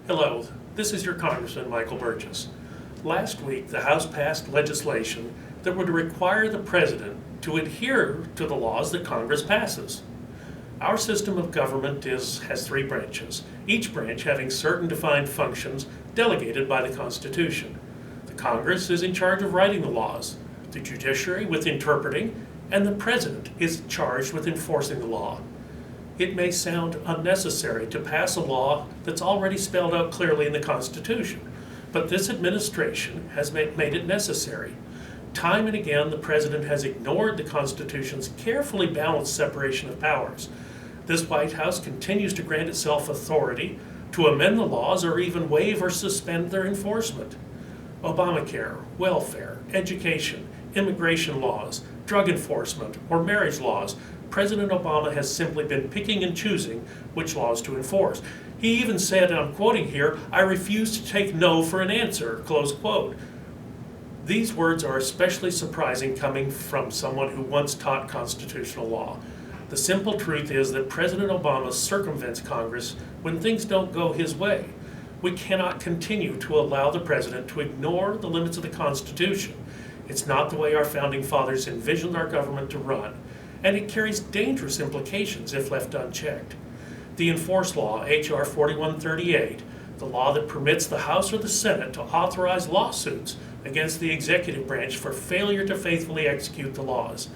Hello, this is your Congressman Michael Burgess. Last week, the House passed legislation that would require the President to adhere to the laws that Congress passes. Our system of government has three branches, each branch having certain defined functions delegated by the Constitution. The Congress is in charge of writing the laws, the judiciary with interpreting, and the President is charged with enforcing the law. It may sound unnecessary to pass a law that's already spelled out clearly in the Constitution, but this administration has made it necessary. Time and again, the President has ignored the Constitution's carefully balanced separation of powers. This White House continues to grant itself authority to amend the laws or even waive or suspend their enforcement. Obamacare, welfare, education, immigration laws, drug enforcement, or marriage laws, President Obama has simply been picking and choosing which laws to enforce. He even said, and I'm quoting here, "I refuse to take no for an answer," close quote. These words are especially surprising coming from someone who once taught constitutional law. The simple truth is that President Obama circumvents Congress when things don't go his way. We cannot continue to allow the President to ignore the limits of the Constitution. It's not the way our founding fathers envisioned our government to run, and it carries dangerous implications if left unchecked. The enforced law, H.R. 4138, the law that permits the House or the Senate to authorize lawsuits against the executive branch for failure to faithfully execute the laws.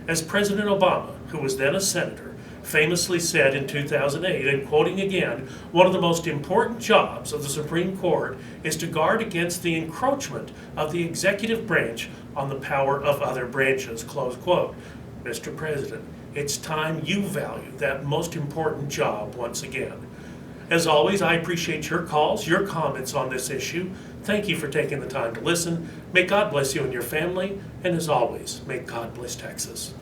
As President Obama, who was then a senator, famously said in 2008, and quoting again, "One of the most important jobs of the Supreme Court is to guard against the encroachment of the executive branch on the power of other branches," close quote. Mr. President, it's time you value that most important job once again. As always, I appreciate your calls, your comments on this issue. Thank you for taking the time to listen. May God bless you and your family, and as always, may God bless Texas.